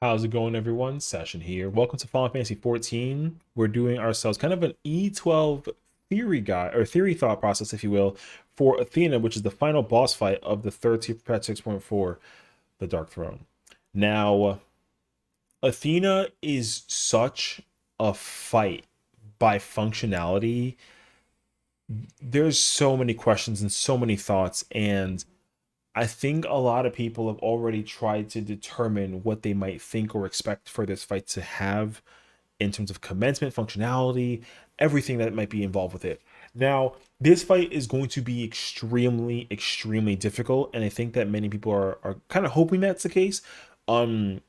How's it going, everyone? Session here. Welcome to Final Fantasy XIV. We're doing ourselves kind of an E12 theory guide or theory thought process, if you will, for Athena, which is the final boss fight of the third tier patch 6.4, the Dark Throne. Now, Athena is such a fight by functionality. There's so many questions and so many thoughts, and I think a lot of people have already tried to determine what they might think or expect for this fight to have in terms of commencement, functionality, everything that might be involved with it. Now, this fight is going to be extremely, extremely difficult, and I think that many people are kind of hoping that's the case. Um,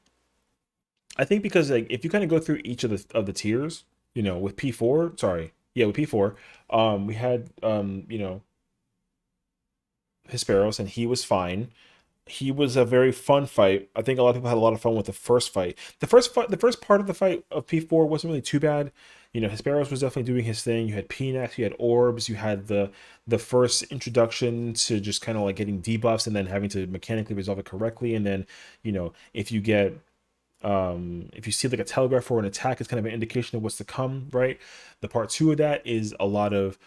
I think because like if you kind of go through each of the tiers, with P4, sorry, yeah, with P4, we had Hesperos, and he was fine. He was a very fun fight. I think a lot of people had a lot of fun with the first fight. The first part of the fight of P4 wasn't really too bad. Hesperos was definitely doing his thing. You had Pnax, you had orbs, you had the first introduction to just kind of like getting debuffs and then having to mechanically resolve it correctly. And then, if you get if you see like a telegraph or an attack, it's kind of an indication of what's to come, right? The part two of that is a lot of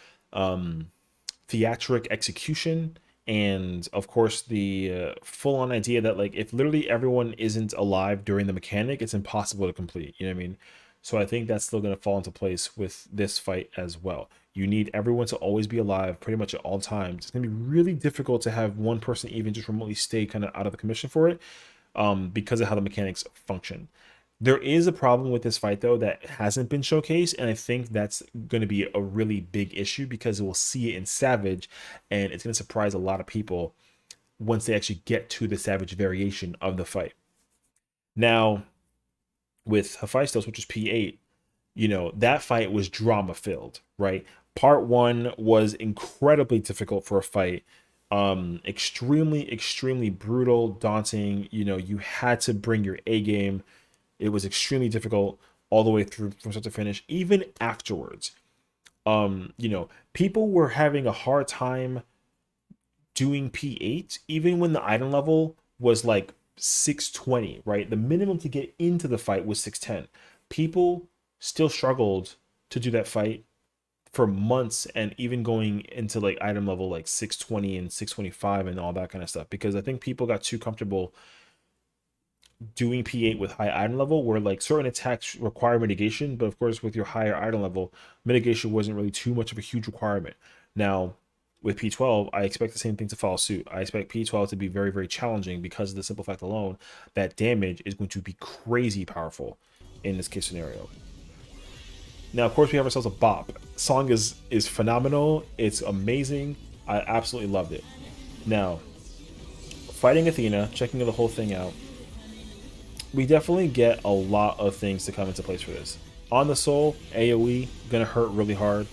theatric execution, and of course the full-on idea that like if literally everyone isn't alive during the mechanic, it's impossible to complete. You know what I mean? So I think that's still going to fall into place with this fight as well. You need everyone to always be alive pretty much at all times. It's going to be really difficult to have one person even just remotely stay kind of out of the commission for it, because of how the mechanics function. There is a problem with this fight though that hasn't been showcased, and I think that's going to be a really big issue because we'll see it in Savage, and it's going to surprise a lot of people once they actually get to the Savage variation of the fight. Now, with Hephaestus, which is P8, that fight was drama filled, right? Part one was incredibly difficult for a fight, extremely brutal, daunting. You had to bring your A game. It was extremely difficult all the way through from start to finish. Even afterwards, people were having a hard time doing P8, even when the item level was like 620, right? The minimum to get into the fight was 610. People still struggled to do that fight for months, and even going into like item level like 620 and 625 and all that kind of stuff, because I think people got too comfortable doing P8 with high item level, where like certain attacks require mitigation, but of course with your higher item level, mitigation wasn't really too much of a huge requirement. Now with P12, I expect the same thing to follow suit. I expect P12 to be very, very challenging because of the simple fact alone that damage is going to be crazy powerful in this case scenario. Now, of course, we have ourselves a bop. Song is phenomenal. It's amazing. I absolutely loved it. Now, fighting Athena, checking the whole thing out, we definitely get a lot of things to come into place for this. On the soul, AoE gonna hurt really hard.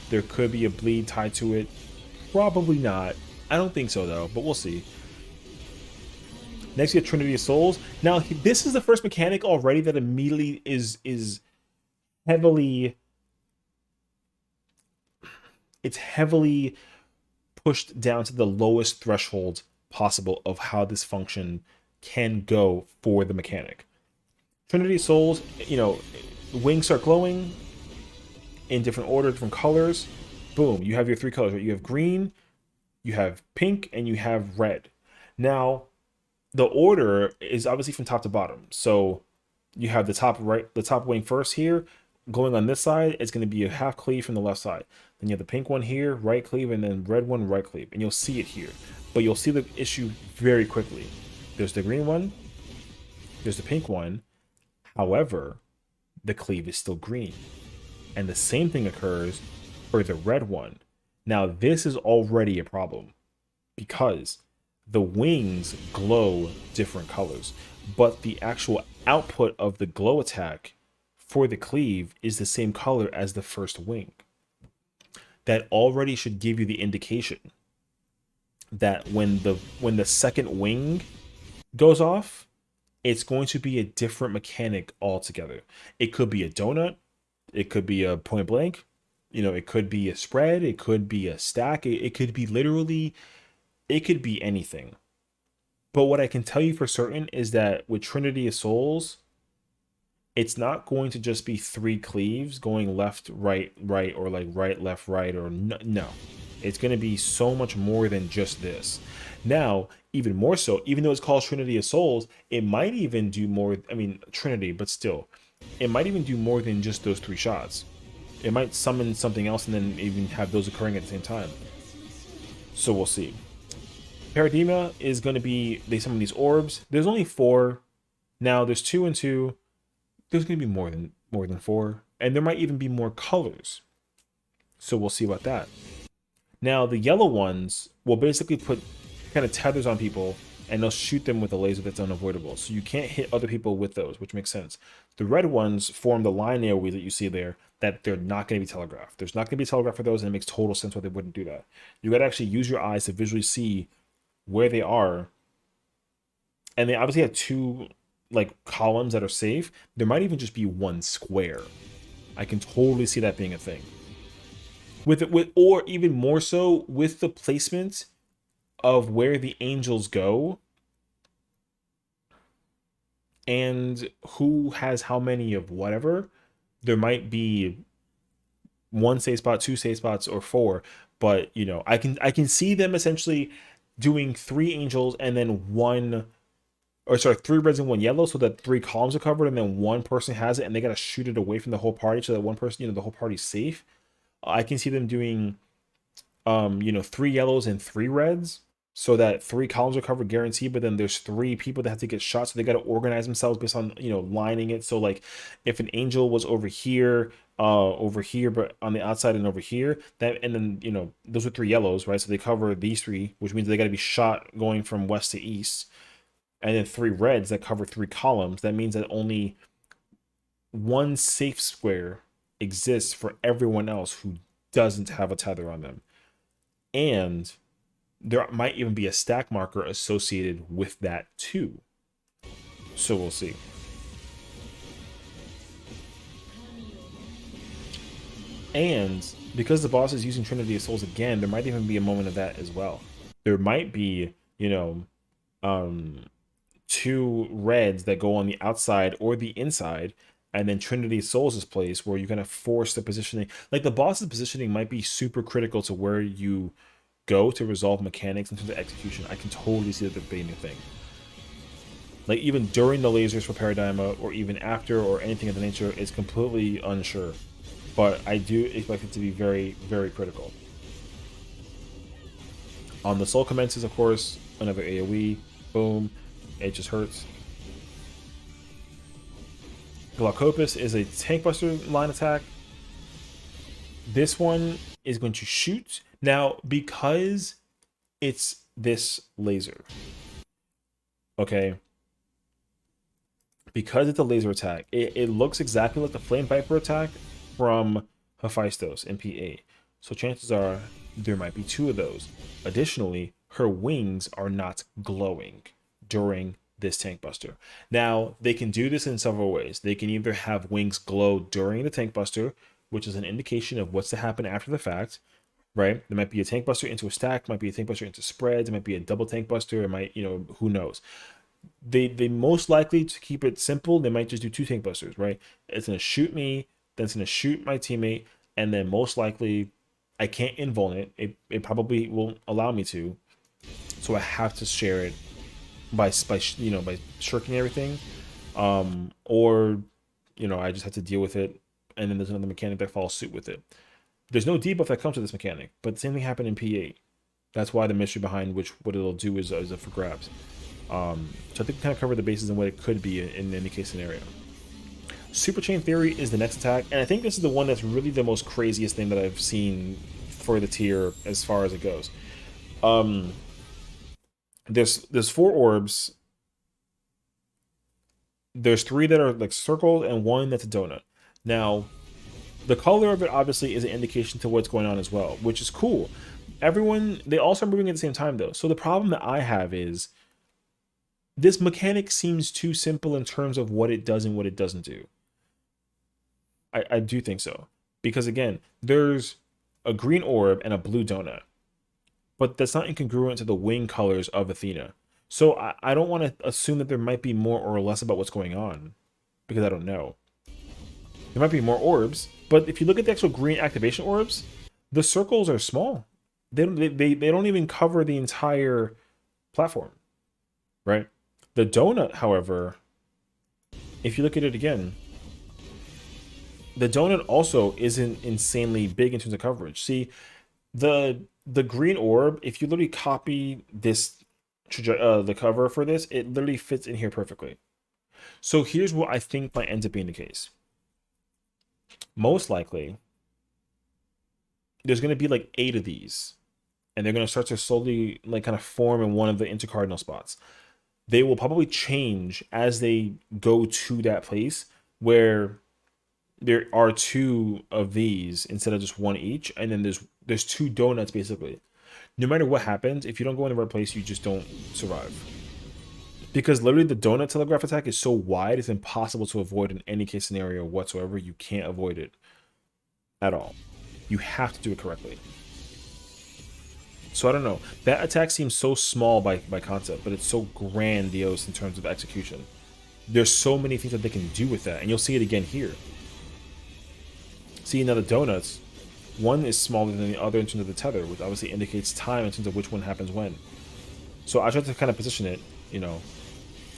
There could be a bleed tied to it. Probably not. I don't think so though, but we'll see. Next we have Trinity of Souls. Now this is the first mechanic already that immediately is heavily it's heavily pushed down to the lowest threshold possible of how this function can go for the mechanic. Trinity of Souls, wings start glowing in different order, different colors. Boom, you have your three colors, right? You have green, you have pink, and you have red. Now, the order is obviously from top to bottom. So you have the top wing first here. Going on this side, it's going to be a half cleave from the left side. Then you have the pink one here, right cleave, and then red one, right cleave. And you'll see it here. But you'll see the issue very quickly. There's the green one, there's the pink one. However, the cleave is still green. And the same thing occurs for the red one. Now, this is already a problem because the wings glow different colors, but the actual output of the glow attack for the cleave is the same color as the first wing. That already should give you the indication that when the second wing goes off, it's going to be a different mechanic altogether. It could be a donut, it could be a point blank, it could be a spread, it could be a stack, it could be literally, it could be anything. But what I can tell you for certain is that with Trinity of Souls, it's not going to just be 3 cleaves going left, right, right, or like right, left, right, or no. It's going to be so much more than just this. Now, even more so, even though it's called Trinity of Souls, it might even do more. I mean, Trinity, but still, it might even do more than just those 3 shots. It might summon something else and then even have those occurring at the same time. So we'll see. Parademia is going to be, they summon these orbs. There's only 4. Now there's 2 and 2. There's going to be more than 4, and there might even be more colors. So we'll see about that. Now the yellow ones will basically put kind of tethers on people, and they'll shoot them with a laser that's unavoidable. So you can't hit other people with those, which makes sense. The red ones form the line AoE that you see there, that they're not going to be telegraphed. There's not going to be a telegraph for those, and it makes total sense why they wouldn't do that. You got to actually use your eyes to visually see where they are. And they obviously have 2 like columns that are safe. There might even just be 1 square. I can totally see that being a thing. Or even more so with the placement of where the angels go and who has how many of whatever. There might be 1 safe spot, 2 safe spots, or 4. But you know, I can see them essentially doing 3 angels and then 1, or sorry, 3 reds and 1 yellow, so that 3 columns are covered, and then 1 person has it, and they gotta shoot it away from the whole party, so that 1 person, you know, the whole party's safe. I can see them doing, 3 yellows and 3 reds, so that 3 columns are covered guaranteed. But then there's 3 people that have to get shot, so they gotta organize themselves based on, lining it. So like, if an angel was over here, but on the outside and over here, that, and then those are 3 yellows, right? So they cover these 3, which means they gotta be shot going from west to east. And then 3 reds that cover 3 columns. That means that only 1 safe square exists for everyone else who doesn't have a tether on them. And there might even be a stack marker associated with that too. So we'll see. And because the boss is using Trinity of Souls again, there might even be a moment of that as well. There might be, 2 reds that go on the outside or the inside, and then Trinity Souls is placed where you kind of force the positioning. Like, the boss's positioning might be super critical to where you go to resolve mechanics in terms of execution. I can totally see that being a thing. Like, even during the lasers for Parademia, or even after, or anything of the nature, is completely unsure. But I do expect it to be very, very critical. On the Soul Commences, of course, another AoE. Boom. It just hurts. Glaucopus is a tank buster line attack. This one is going to shoot. Now, because it's this laser, okay, because it's a laser attack, it looks exactly like the Flame Viper attack from Hephaestus in PA. So chances are there might be 2 of those. Additionally, her wings are not glowing during this tank buster. Now, they can do this in several ways. They can either have wings glow during the tank buster, which is an indication of what's to happen after the fact, right? There might be a tank buster into a stack, might be a tank buster into spreads, it might be a double tank buster, it might, who knows. They most likely, to keep it simple, they might just do 2 tank busters, right? It's gonna shoot me, then it's gonna shoot my teammate, and then most likely I can't invuln it. It probably won't allow me to, so I have to share it by shirking everything, or I just have to deal with it, and then there's another mechanic that follows suit with it. There's no debuff that comes with this mechanic, but the same thing happened in P8. That's why the mystery behind what it'll do is up for grabs. So I think we kind of covered the bases and what it could be in any case scenario. Super Chain Theory is the next attack, and I think this is the one that's really the most craziest thing that I've seen for the tier as far as it goes. There's 4 orbs. There's 3 that are like circled and 1 that's a donut. Now, the color of it obviously is an indication to what's going on as well, which is cool. They all start moving at the same time though. So the problem that I have is this mechanic seems too simple in terms of what it does and what it doesn't do. I do think so. Because again, there's a green orb and a blue donut. But that's not incongruent to the wing colors of Athena. So I don't want to assume that there might be more or less about what's going on, because I don't know. There might be more orbs, but if you look at the actual green activation orbs, the circles are small. They don't even cover the entire platform, right? The donut, however, if you look at it again, the donut also isn't insanely big in terms of coverage. See, the green orb, if you literally copy this the cover for this, it literally fits in here perfectly. So here's what I think might end up being the case. Most likely, there's going to be like 8 of these, and they're going to start to slowly like kind of form in one of the intercardinal spots. They will probably change as they go to that place where there are 2 of these instead of just 1 each, and then there's 2 donuts basically. No matter what happens, if you don't go in the right place, you just don't survive. Because literally the donut telegraph attack is so wide, it's impossible to avoid in any case scenario whatsoever. You can't avoid it at all. You have to do it correctly. So I don't know. That attack seems so small by concept, but it's so grandiose in terms of execution. There's so many things that they can do with that, and you'll see it again here. See, now the donuts, one is smaller than the other in terms of the tether, which obviously indicates time in terms of which one happens when. So I tried to kind of position it, you know,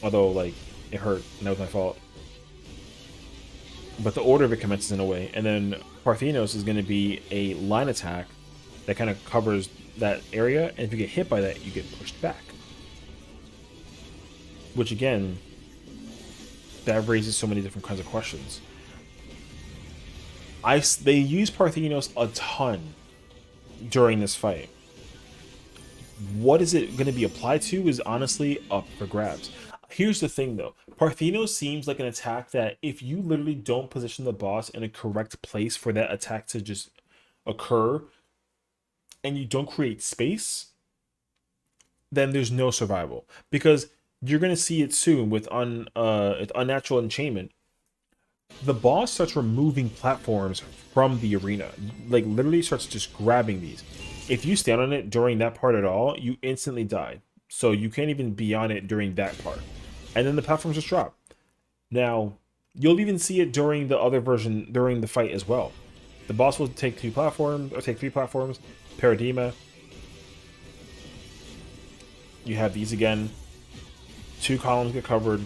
although like it hurt, and that was my fault. But the order of it commences in a way, and then Parthenos is going to be a line attack that kind of covers that area, and if you get hit by that, you get pushed back. Which again, that raises so many different kinds of questions. They use Parthenos a ton during this fight. What is it going to be applied to is honestly up for grabs. Here's the thing though, Parthenos seems like an attack that if you literally don't position the boss in a correct place for that attack to just occur, and you don't create space, then there's no survival. Because you're going to see it soon with Unnatural Enchainment. The boss starts removing platforms from the arena. Like, literally starts just grabbing these. If you stand on it during that part at all, you instantly die. So you can't even be on it during that part. And then the platforms just drop. Now, you'll even see it during the other version, during the fight as well. The boss will take 2 platforms, or take 3 platforms. Paradigma. You have these again. 2 columns get covered.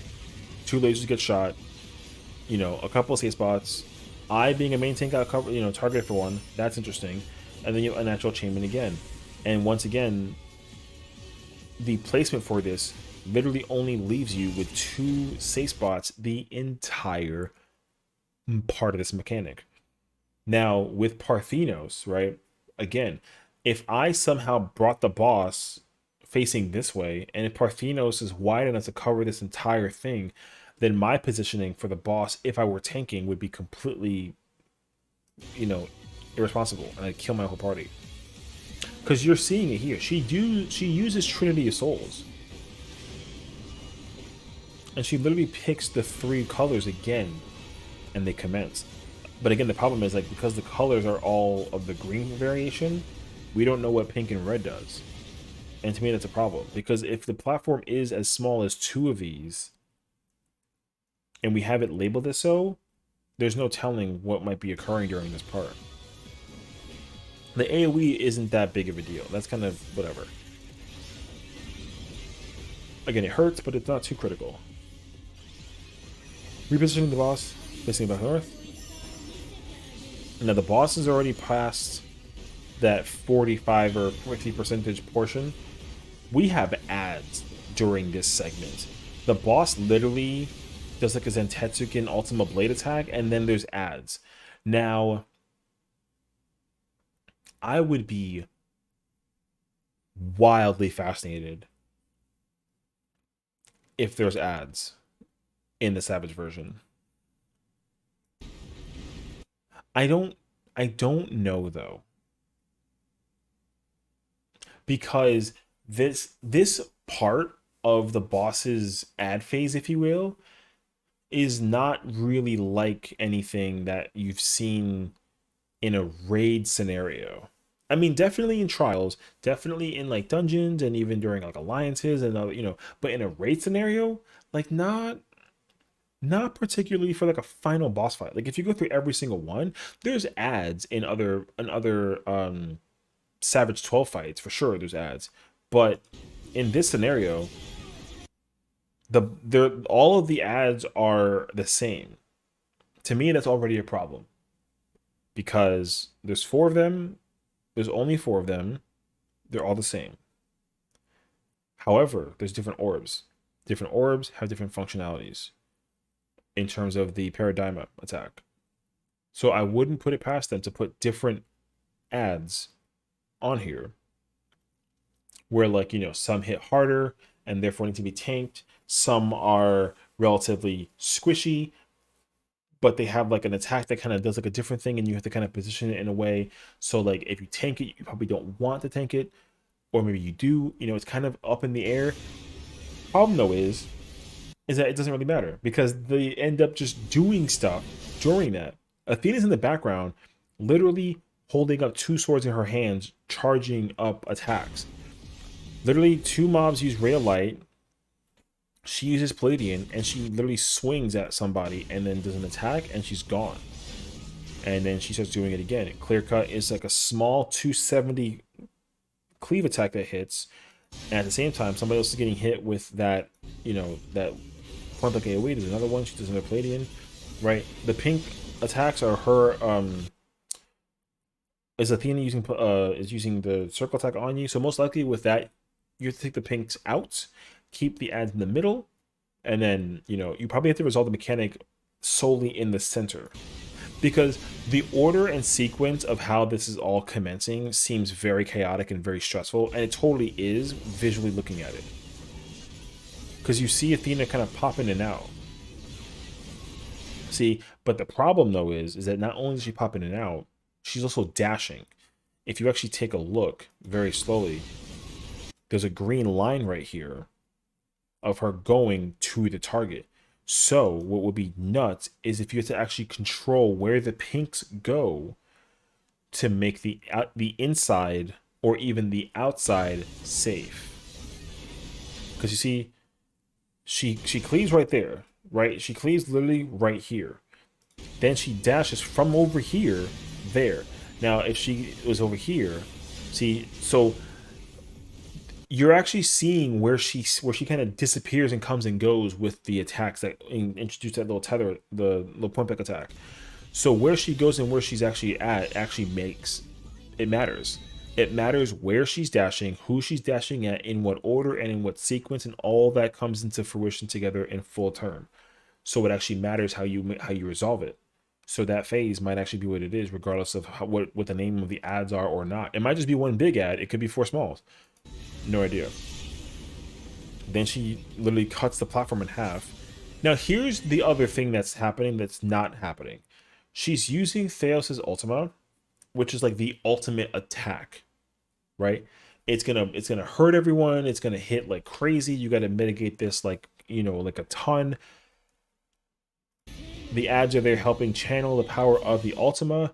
2 lasers get shot. You know, a couple of safe spots. I, being a main tank, got covered, you know, targeted for 1. That's interesting. And then you have Unnatural Enchainment again. And once again, the placement for this literally only leaves you with 2 safe spots the entire part of this mechanic. Now, with Parthenos, right? Again, if I somehow brought the boss facing this way, and if Parthenos is wide enough to cover this entire thing, then my positioning for the boss, if I were tanking, would be completely, you know, irresponsible, and I'd kill my whole party. Because you're seeing it here. She uses Trinity of Souls. And she literally picks the 3 colors again, and they commence. But again, the problem is, like, because the colors are all of the green variation, we don't know what pink and red does. And to me, that's a problem. Because if the platform is as small as 2 of these, and we have it labeled as so, there's no telling what might be occurring during this part. The AoE isn't that big of a deal. That's kind of whatever. Again, it hurts, but it's not too critical. Repositioning the boss, facing back north. Now the boss is already past that 45 or 50% portion. We have ads during this segment. The boss literally does like a Zentetsuken Ultima Blade attack, and then there's ads. Now, I would be wildly fascinated if there's ads in the Savage version. I don't know though. Because this part of the boss's ad phase, if you will, is not really like anything that you've seen in a raid scenario. I mean, definitely in trials, definitely in like dungeons, and even during like alliances and other, but in a raid scenario, like not particularly for like a final boss fight. Like if you go through every single one, there's ads in other Savage 12 fights for sure. There's ads, but in this scenario, all of the ads are the same. To me, that's already a problem because there's four of them. There's only four of them. They're all the same. However, there's different orbs. Different orbs have different functionalities in terms of the paradigm attack. So I wouldn't put it past them to put different ads on here where, like, some hit harder and therefore need to be tanked. Some are relatively squishy, but they have like an attack that kind of does like a different thing, and you have to kind of position it in a way. So like if you tank it, you probably don't want to tank it, or maybe you do. It's kind of up in the air. Problem though is that it doesn't really matter because they end up just doing stuff during that. Athena's in the background, literally holding up two swords in her hands, charging up attacks. Literally, two mobs use Ray of Light. She uses Palladian, and she literally swings at somebody and then does an attack, and she's gone. And then she starts doing it again. Clear Cut is like a small 270 cleave attack that hits, and at the same time, somebody else is getting hit with that, that point blank AoE. There's another one. She does another Palladian, right? The pink attacks are her. Is Athena using the circle attack on you? So most likely with that, you have to take the pinks out, keep the ads in the middle, and then you probably have to resolve the mechanic solely in the center. Because the order and sequence of how this is all commencing seems very chaotic and very stressful, and it totally is visually looking at it. Because you see Athena kind of pop in and out. See, but the problem though is that not only does she pop in and out, she's also dashing. If you actually take a look very slowly, there's a green line right here of her going to the target. So what would be nuts is if you had to actually control where the pinks go to make the inside or even the outside safe. Because you see, she cleaves right there, right? She cleaves literally right here. Then she dashes from over here there. Now, if she was over here, see, so you're actually seeing where she kind of disappears and comes and goes with the attacks that introduce that little tether, the little point back attack. So where she goes and where she's actually at actually makes it matters. It matters where she's dashing, who she's dashing at, in what order and in what sequence, and all that comes into fruition together in full term. So it actually matters how you resolve it. So that phase might actually be what it is, regardless of what the name of the ads are or not. It might just be one big ad. It could be four smalls. No idea. Then she literally cuts the platform in half. Now here's the other thing that's happening that's not happening. She's using Theos's Ultima, which is like the ultimate attack, right? It's gonna hurt everyone. It's gonna hit like crazy. You got to mitigate this like like a ton. The ads are there helping channel the power of the Ultima,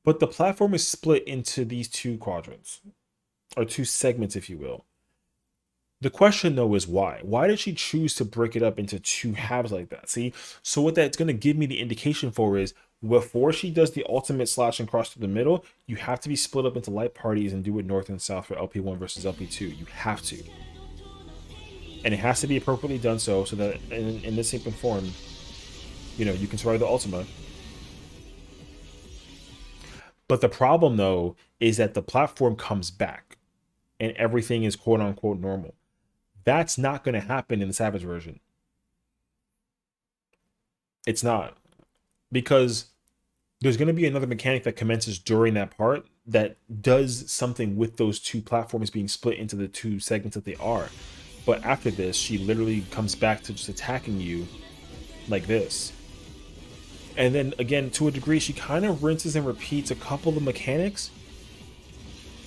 but the platform is split into these two quadrants, or two segments, if you will. The question though is why? Why did she choose to break it up into two halves like that? See, so what that's going to give me the indication for is before she does the ultimate slash and cross through the middle, you have to be split up into light parties and do it north and south for LP1 versus LP2. You have to. And it has to be appropriately done so that in this open form, you can survive the Ultima. But the problem though is that the platform comes back and everything is quote unquote normal. That's not going to happen in the Savage version. It's not. Because there's going to be another mechanic that commences during that part that does something with those two platforms being split into the two segments that they are. But after this, she literally comes back to just attacking you like this. And then again, to a degree, she kind of rinses and repeats a couple of mechanics,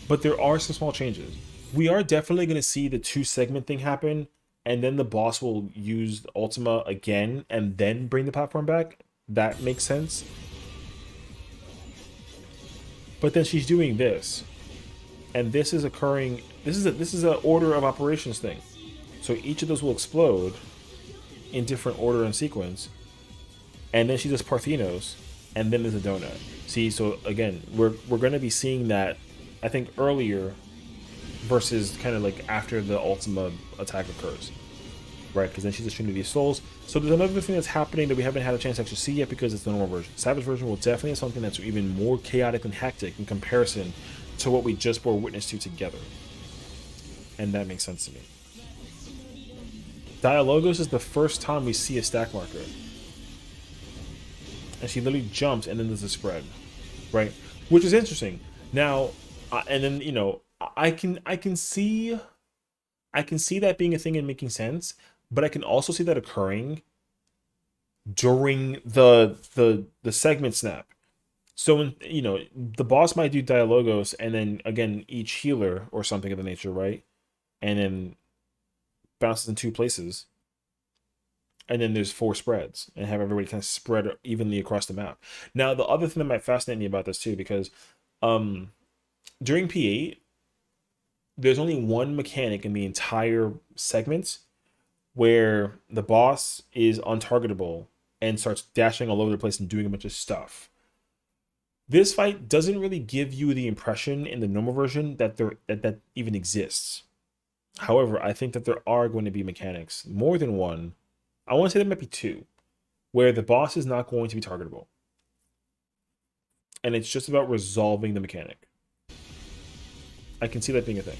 but there are some small changes. We are definitely going to see the two segment thing happen, and then the boss will use Ultima again and then bring the platform back. That makes sense. But then she's doing this. and this is occurring. This is a order of operations thing. So each of those will explode in different order and sequence, and then she does Parthenos, and then there's a donut. See, so again, we're going to be seeing that, I think, earlier versus kind of like after the Ultima attack occurs, right? Because then she's a Trinity of Souls. So there's another thing that's happening that we haven't had a chance to actually see yet because it's the normal version. Savage version will definitely have something that's even more chaotic and hectic in comparison to what we just bore witness to together. And that makes sense to me. Dialogos is the first time we see a stack marker. And she literally jumps and then there's a spread, right? Which is interesting. Now, and then, you know, I can see that being a thing and making sense, but I can also see that occurring during the segment snap. So when, you know, the boss might do Dialogos and then again each healer or something of the nature, right? And then bounces in two places. And then there's 4 spreads and have everybody kind of spread evenly across the map. Now, the other thing that might fascinate me about this too, because during P8, there's only one mechanic in the entire segment where the boss is untargetable and starts dashing all over the place and doing a bunch of stuff. This fight doesn't really give you the impression in the normal version that that even exists. However, I think that there are going to be mechanics, more than one. I want to say there might be 2, where the boss is not going to be targetable. And it's just about resolving the mechanic. I can see that being a thing.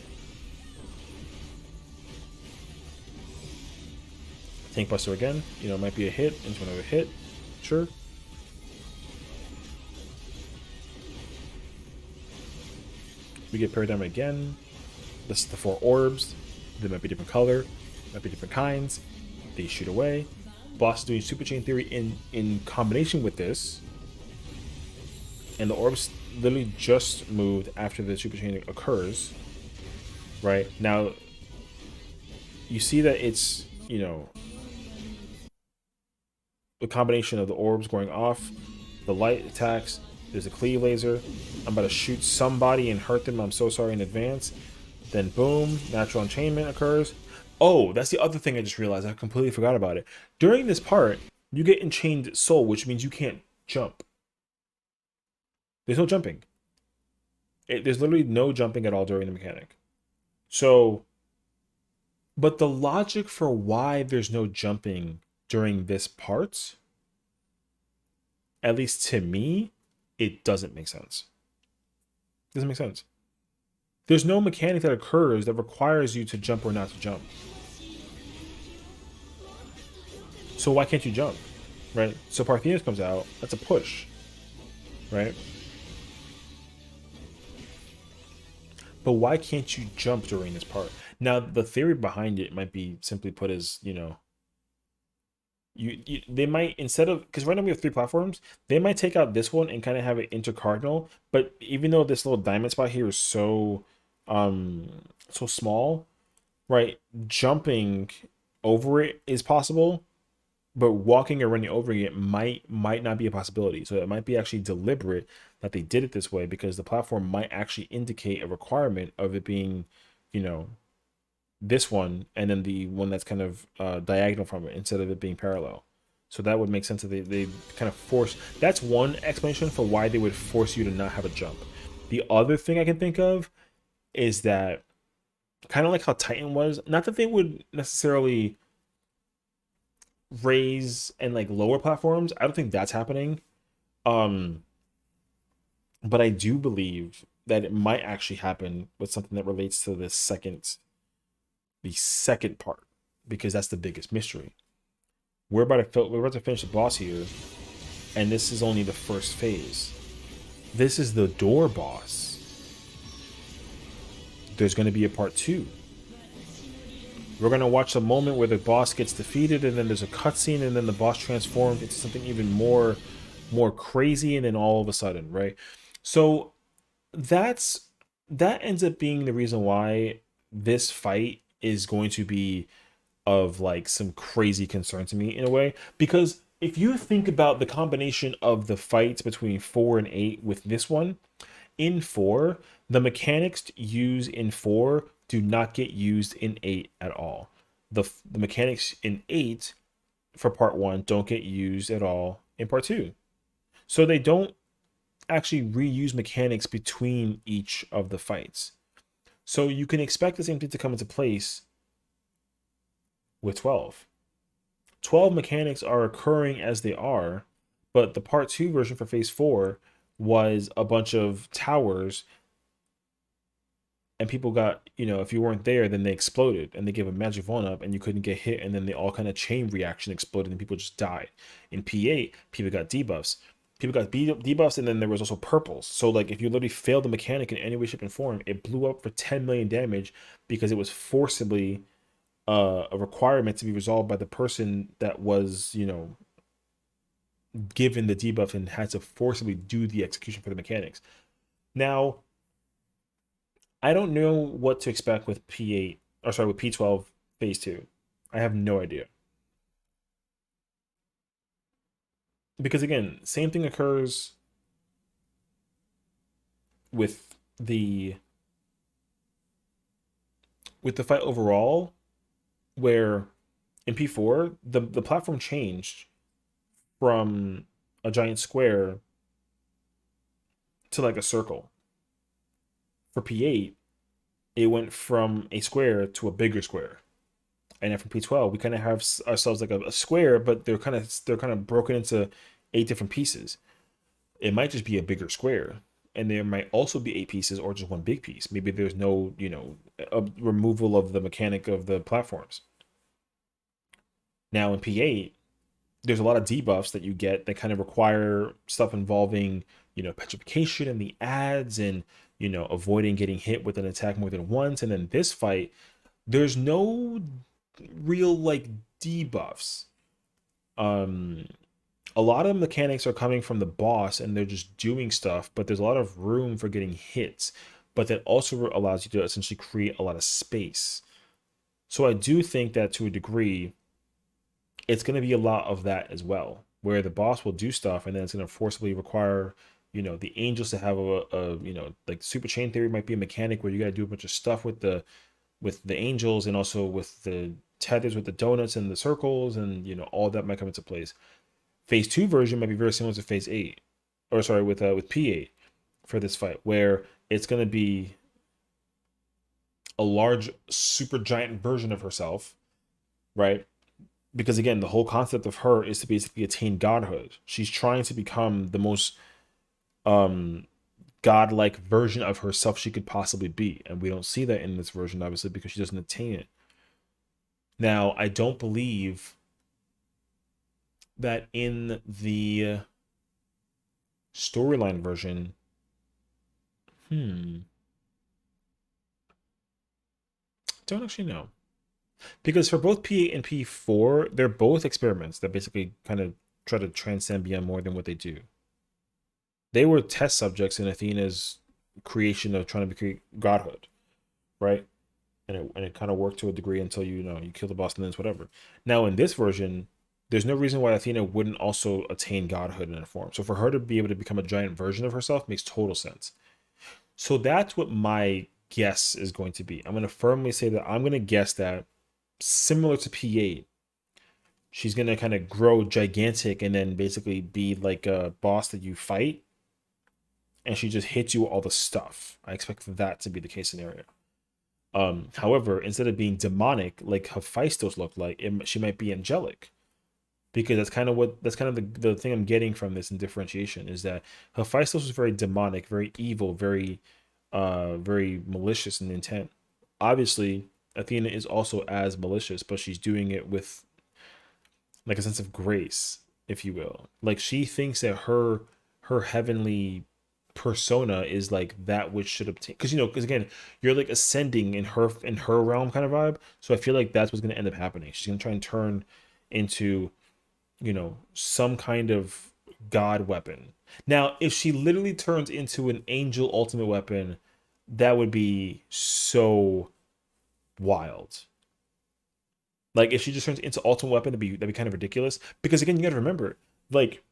Tank Buster again, you know, might be a hit into another hit. Sure. We get Paradigm again. This is the 4 orbs. They might be different color, might be different kinds. They shoot away. Boss is doing Super Chain Theory in combination with this. And the orbs literally just moved after the Super Chain occurs. Right? Now, you see that it's, you know, the combination of the orbs going off, the light attacks, there's a cleave laser. I'm about to shoot somebody and hurt them. I'm so sorry in advance. Then boom, natural enchainment occurs. Oh, that's the other thing I just realized. I completely forgot about it. During this part, you get Enchained Soul, which means you can't jump. There's no jumping. There's literally no jumping at all during the mechanic. So, but the logic for why there's no jumping during this part, at least to me, it doesn't make sense. It doesn't make sense. There's no mechanic that occurs that requires you to jump or not to jump. So why can't you jump, right? So Parthenos comes out, that's a push, right? But why can't you jump during this part? Now, the theory behind it might be simply put as, you know, they might, instead of, because right now we have 3 platforms, they might take out this one and kind of have it intercardinal. But even though this little diamond spot here is so small, right? Jumping over it is possible, but walking or running over it might not be a possibility. So it might be actually deliberate that they did it this way because the platform might actually indicate a requirement of it being, you know, this one and then the one that's kind of diagonal from it instead of it being parallel. So that would make sense that they kind of force. That's one explanation for why they would force you to not have a jump. The other thing I can think of is that kind of like how Titan was, not that they would necessarily raise and like lower platforms. I don't think that's happening. But I do believe that it might actually happen with something that relates to the second part, because that's the biggest mystery. We're about to finish the boss here, and this is only the first phase. This is the door boss. There's going to be a part 2. We're going to watch a moment where the boss gets defeated, and then there's a cutscene, and then the boss transforms into something even more crazy, and then all of a sudden, right? So that ends up being the reason why this fight is going to be of like some crazy concern to me in a way, because if you think about the combination of the fights between 4 and 8 with this one, in 4, the mechanics used in 4 do not get used in 8 at all. The mechanics in 8 for part 1 don't get used at all in part 2. So they don't actually reuse mechanics between each of the fights. So you can expect the same thing to come into place with 12. 12 mechanics are occurring as they are, but the part 2 version for phase 4 was a bunch of towers, and people got, if you weren't there, then they exploded and they gave a magic one up and you couldn't get hit, and then they all kind of chain reaction exploded and people just died. In P8, people got debuffs. People got debuffs, and then there was also purples. So like if you literally failed the mechanic in any way, shape, and form, it blew up for 10 million damage because it was forcibly a requirement to be resolved by the person that was, given the debuff and had to forcibly do the execution for the mechanics. Now, I don't know what to expect with P8, or sorry, with P12 phase 2. I have no idea. Because again, same thing occurs with the fight overall, where in P4, the platform changed from a giant square to like a circle. For P8, it went from a square to a bigger square. And then from P12, we kind of have ourselves like a square, but they're kind of broken into 8 different pieces. It might just be a bigger square, and there might also be 8 pieces or just one big piece. Maybe there's no, a removal of the mechanic of the platforms. Now in P8, there's a lot of debuffs that you get that kind of require stuff involving, petrification and the ads, and avoiding getting hit with an attack more than once. And then this fight, there's no real like debuffs. A lot of mechanics are coming from the boss and they're just doing stuff, but there's a lot of room for getting hits. But that also allows you to essentially create a lot of space. So I do think that to a degree, it's going to be a lot of that as well, where the boss will do stuff and then it's going to forcibly require, the angels to have like super chain theory might be a mechanic where you got to do a bunch of stuff with the angels, and also with the tethers with the donuts and the circles, and all that might come into place. Phase 2 version might be very similar to phase 8, or sorry, with P8 for this fight, where it's going to be a large super giant version of herself, right? Because again, the whole concept of her is to basically attain godhood. She's trying to become the most godlike version of herself she could possibly be, and we don't see that in this version, obviously, because she doesn't attain it. Now, I don't believe that in the storyline version, don't actually know. Because for both P8 and P4, they're both experiments that basically kind of try to transcend beyond more than what they do. They were test subjects in Athena's creation of trying to create godhood, right? And it kind of worked to a degree until you kill the boss and then it's whatever. Now in this version, there's no reason why Athena wouldn't also attain godhood in a form. So for her to be able to become a giant version of herself makes total sense. So that's what my guess is going to be. I'm going to firmly say that I'm going to guess that, similar to P8, she's going to kind of grow gigantic and then basically be like a boss that you fight, and she just hits you with all the stuff. I expect that to be the case scenario. However, instead of being demonic like Hephaestus looked like, she might be angelic, because that's kind of the thing I'm getting from this in differentiation, is that Hephaestus was very demonic, very evil, very very malicious in intent. Obviously, Athena is also as malicious, but she's doing it with like a sense of grace, if you will. Like she thinks that her heavenly persona is like that which should obtain, because again, you're like ascending in her realm kind of vibe. So I feel like that's what's going to end up happening. She's going to try and turn into some kind of god weapon. Now if she literally turns into an angel ultimate weapon, that would be so wild. Like if she just turns into ultimate weapon, that'd be kind of ridiculous, because again, you got to remember, like,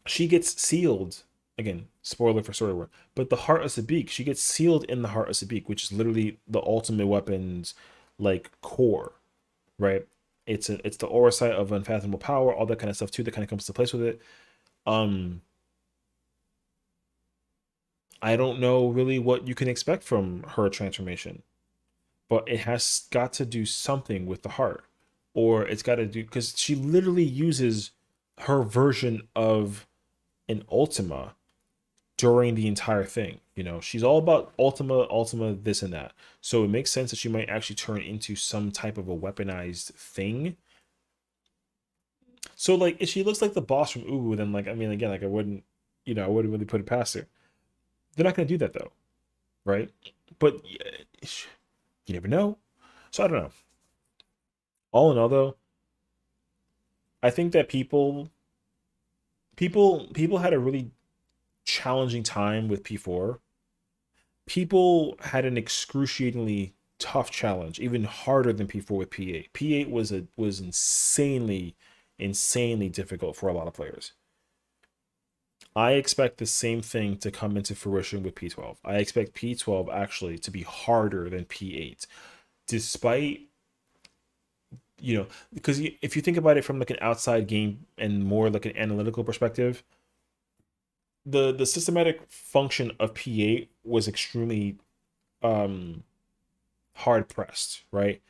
she gets sealed again, spoiler for Storywork, but the Heart of Sabik, she gets sealed in the Heart of Sabik, which is literally the ultimate weapon's like core, right? It's the aura site of unfathomable power, all that kind of stuff too that kind of comes to place with it. Um, I don't know really what you can expect from her transformation, but it has got to do something with the heart, or it's got to do because she literally uses her version of an Ultima during the entire thing. You know, she's all about Ultima, Ultima, this and that. So it makes sense that she might actually turn into some type of a weaponized thing. So like, if she looks like the boss from Uwu, then like, I mean, again, like I wouldn't, I wouldn't really put it past her. They're not gonna do that though, right? But you never know. So I don't know. All in all, though, I think that people had a really challenging time with P4. People had an excruciatingly tough challenge, even harder than P4 with P8. P8 was insanely difficult for a lot of players. I expect the same thing to come into fruition with P12. I expect P12 actually to be harder than P8, despite because if you think about it from like an outside game and more like an analytical perspective, the systematic function of P8 was extremely um hard pressed, right?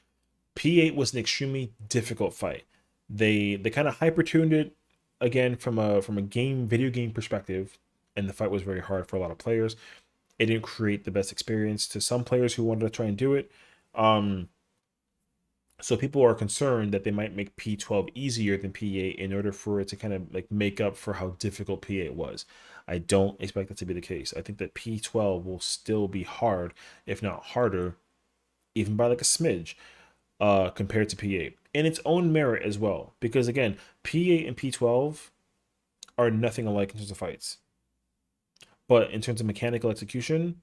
P8 was an extremely difficult fight. They kind of hyper tuned it again from a video game perspective, and the fight was very hard for a lot of players. It didn't create the best experience to some players who wanted to try and do it. Um, so people are concerned that they might make P12 easier than P8 in order for it to kind of like make up for how difficult P8 was. I don't expect that to be the case. I think that P12 will still be hard, if not harder, even by like a smidge, compared to P8. In its own merit as well. Because again, P8 and P12 are nothing alike in terms of fights. But in terms of mechanical execution,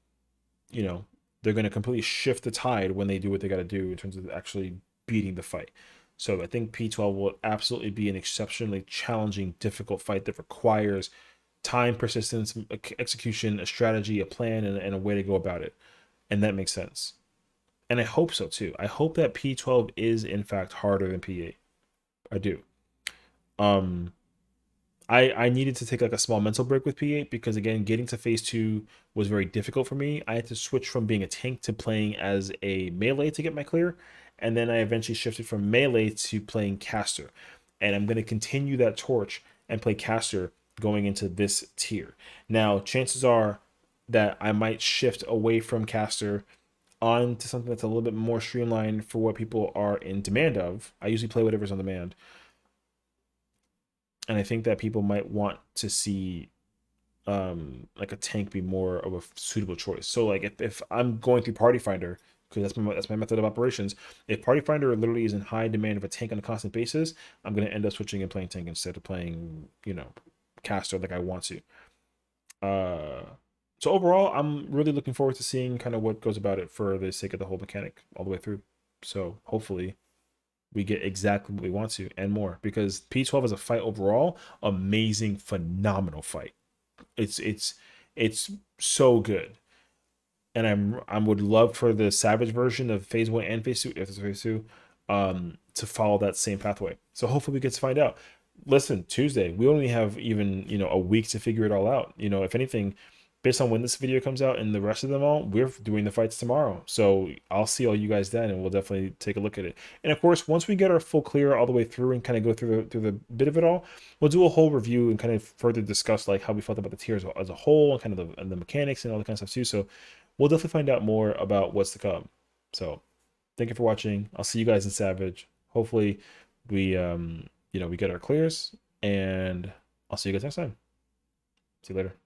you know, they're going to completely shift the tide when they do what they got to do in terms of actually beating the fight. So I think P12 will absolutely be an exceptionally challenging, difficult fight that requires time, persistence, execution, a strategy, a plan, and a way to go about it. And that makes sense. And I hope so too. I hope that P12 is in fact harder than P8. I do. Um, I needed to take like a small mental break with P8 because again, getting to phase two was very difficult for me. I had to switch from being a tank to playing as a melee to get my clear, and then I eventually shifted from melee to playing caster. And I'm going to continue that torch and play caster going into this tier. Now, chances are that I might shift away from caster on to something that's a little bit more streamlined for what people are in demand of. I usually play whatever's on demand, and I think that people might want to see like a tank be more of a suitable choice. So like if I'm going through Party Finder, because that's my method of operations, if Party Finder literally is in high demand of a tank on a constant basis, I'm gonna end up switching and playing tank instead of playing caster like I want to. Uh, so overall, I'm really looking forward to seeing kind of what goes about it for the sake of the whole mechanic all the way through. So hopefully we get exactly what we want to and more because P12 as a fight overall, amazing, phenomenal fight. It's so good, and I would love for the Savage version of Phase One and Phase Two, if it's Phase Two, to follow that same pathway. So hopefully we get to find out. Listen, Tuesday, we only have even a week to figure it all out. If anything, based on when this video comes out and the rest of them all, we're doing the fights tomorrow. So I'll see all you guys then, and we'll definitely take a look at it. And of course, once we get our full clear all the way through and kind of go through the bit of it all, we'll do a whole review and kind of further discuss like how we felt about the tiers as a whole and kind of the mechanics and all that kind of stuff too. So we'll definitely find out more about what's to come. So thank you for watching. I'll see you guys in Savage. Hopefully we we get our clears, and I'll see you guys next time. See you later.